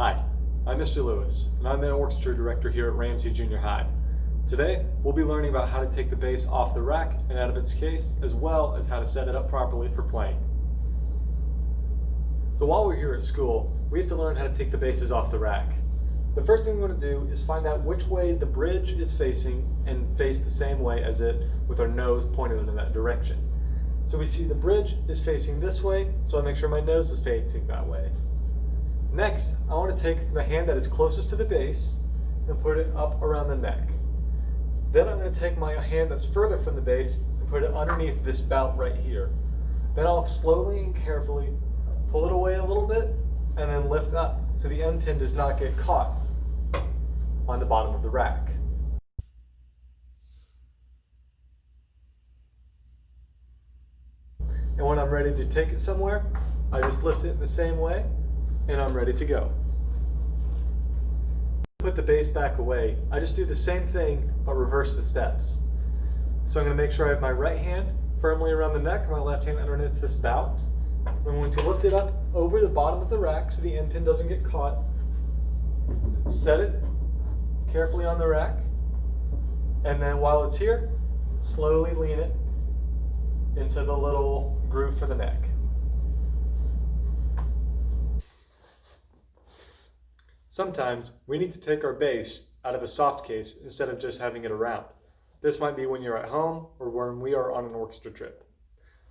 Hi, I'm Mr. Lewis, and I'm the orchestra director here at Ramsey Junior High. Today, we'll be learning about how to take the bass off the rack and out of its case, as well as how to set it up properly for playing. So while we're here at school, we have to learn how to take the basses off the rack. The first thing we want to do is find out which way the bridge is facing and face the same way as it with our nose pointed in that direction. So we see the bridge is facing this way, so I make sure my nose is facing that way. Next, I want to take the hand that is closest to the bass and put it up around the neck. Then I'm going to take my hand that's further from the bass and put it underneath this bout right here. Then I'll slowly and carefully pull it away a little bit and then lift up so the end pin does not get caught on the bottom of the rack. And when I'm ready to take it somewhere, I just lift it in the same way and I'm ready to go. Put the bass back away, I just do the same thing but reverse the steps. So I'm going to make sure I have my right hand firmly around the neck and my left hand underneath this bout. I'm going to lift it up over the bottom of the rack so the end pin doesn't get caught. Set it carefully on the rack, and then while it's here, slowly lean it into the little groove for the neck. Sometimes we need to take our bass out of a soft case instead of just having it around. This might be when you're at home or when we are on an orchestra trip.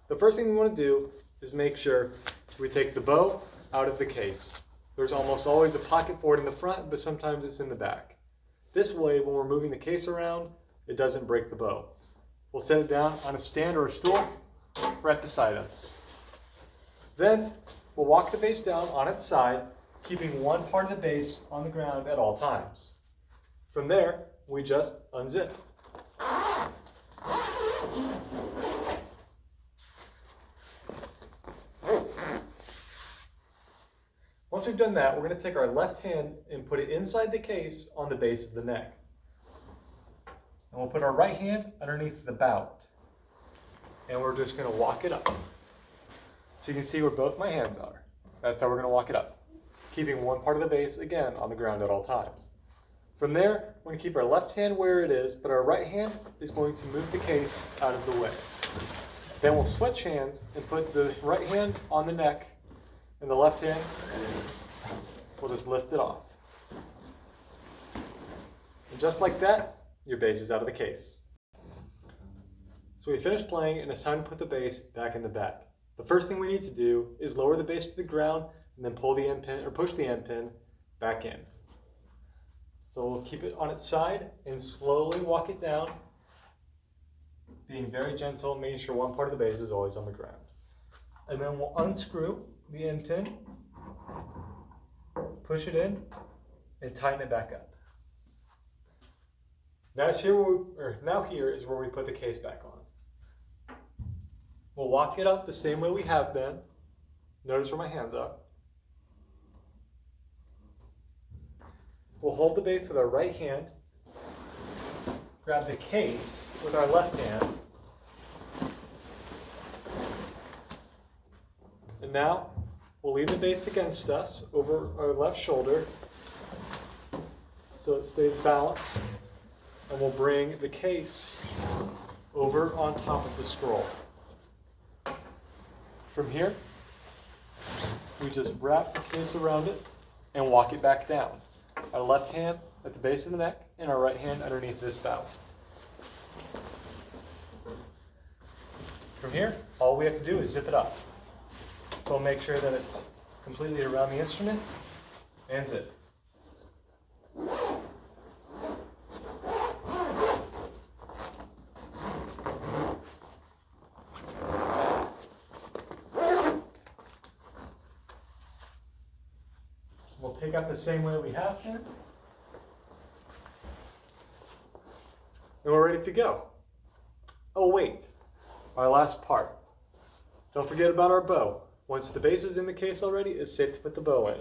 The first thing we want to do is make sure we take the bow out of the case. There's almost always a pocket for it in the front, but sometimes it's in the back. This way, when we're moving the case around, it doesn't break the bow. We'll set it down on a stand or a stool right beside us. Then we'll walk the bass down on its side, keeping one part of the bass on the ground at all times. From there, we just unzip. Once we've done that, we're going to take our left hand and put it inside the case on the base of the neck. And we'll put our right hand underneath the bout. And we're just going to walk it up. So you can see where both my hands are. That's how we're going to walk it up, keeping one part of the bass, again, on the ground at all times. From there, we're going to keep our left hand where it is, but our right hand is going to move the case out of the way. Then we'll switch hands and put the right hand on the neck, and the left hand, we'll just lift it off. And just like that, your bass is out of the case. So we finished playing, and it's time to put the bass back in the bag. The first thing we need to do is lower the bass to the ground and then pull the end pin, or push the end pin back in. So we'll keep it on its side and slowly walk it down, being very gentle, making sure one part of the bass is always on the ground. And then we'll unscrew the end pin, push it in, and tighten it back up. Now here is where we put the case back on. We'll walk it up the same way we have been. Notice where my hands are. We'll hold the bass with our right hand, grab the case with our left hand, and now we'll lean the bass against us over our left shoulder so it stays balanced, and we'll bring the case over on top of the scroll. From here, we just wrap the case around it and walk it back down. Our left hand at the base of the neck and our right hand underneath this bout. From here, all we have to do is zip it up. So we'll make sure that it's completely around the instrument and zip. We'll take out the same way we have been. And we're ready to go. Oh wait, our last part. Don't forget about our bow. Once the bass is in the case already, it's safe to put the bow in.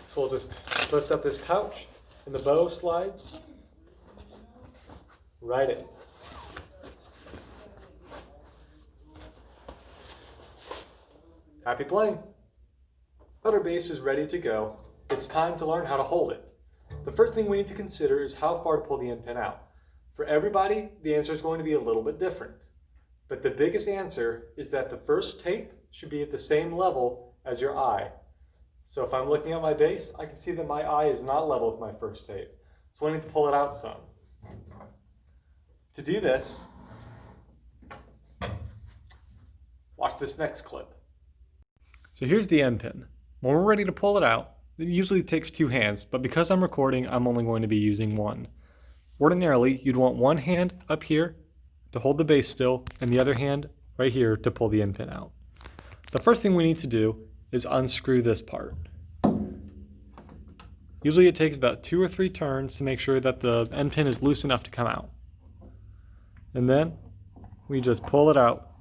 So we'll just lift up this pouch and the bow slides right in. Happy playing! Our bass is ready to go, It's time to learn how to hold it. The first thing we need to consider is how far to pull the end pin out. For everybody, the answer is going to be a little bit different. But the biggest answer is that the first tape should be at the same level as your eye. So if I'm looking at my base, I can see that my eye is not level with my first tape. So I need to pull it out some. To do this, watch this next clip. So here's the end pin. When we're ready to pull it out, it usually takes two hands, but because I'm recording, I'm only going to be using one. Ordinarily, you'd want one hand up here to hold the base still, and the other hand right here to pull the end pin out. The first thing we need to do is unscrew this part. Usually it takes about 2 or 3 turns to make sure that the end pin is loose enough to come out. And then we just pull it out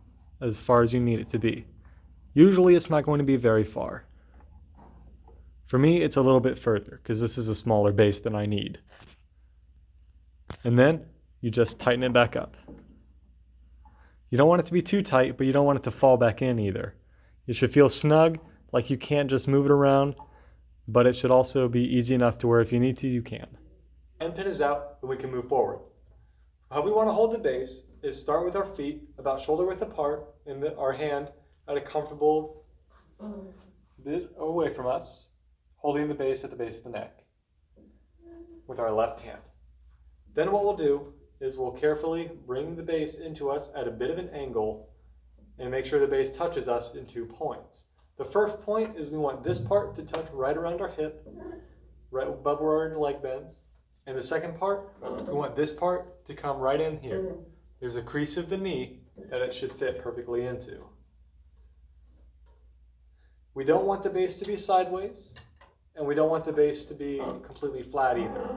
as far as you need it to be. Usually it's not going to be very far. For me, it's a little bit further because this is a smaller base than I need. And then you just tighten it back up. You don't want it to be too tight, but you don't want it to fall back in either. It should feel snug, like you can't just move it around, but it should also be easy enough to where if you need to, you can. End pin is out, and we can move forward. How we want to hold the base is start with our feet about shoulder width apart and our hand at a comfortable bit away from us, holding the base at the base of the neck with our left hand. Then what we'll do is we'll carefully bring the base into us at a bit of an angle and make sure the base touches us in 2 points. The first point is we want this part to touch right around our hip, right above where our leg bends. And the second part, we want this part to come right in here. There's a crease of the knee that it should fit perfectly into. We don't want the base to be sideways, and we don't want the base to be completely flat either.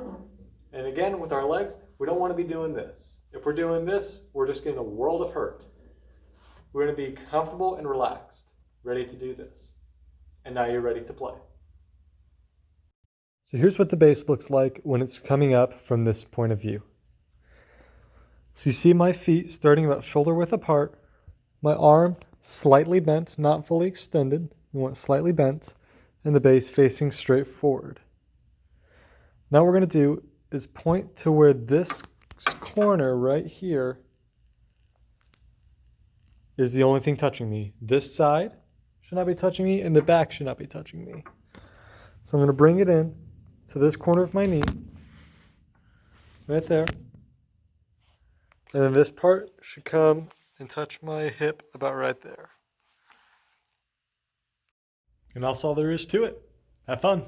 And again, with our legs, we don't want to be doing this. If we're doing this, we're just getting a world of hurt. We're going to be comfortable and relaxed, ready to do this. And now you're ready to play. So here's what the base looks like when it's coming up from this point of view. So you see my feet starting about shoulder width apart, my arm slightly bent, not fully extended. We want slightly bent, and the base facing straight forward. Now what we're going to do is point to where this corner right here is the only thing touching me. This side should not be touching me, and the back should not be touching me. So I'm going to bring it in to this corner of my knee, right there. And then this part should come and touch my hip about right there. And that's all there is to it. Have fun.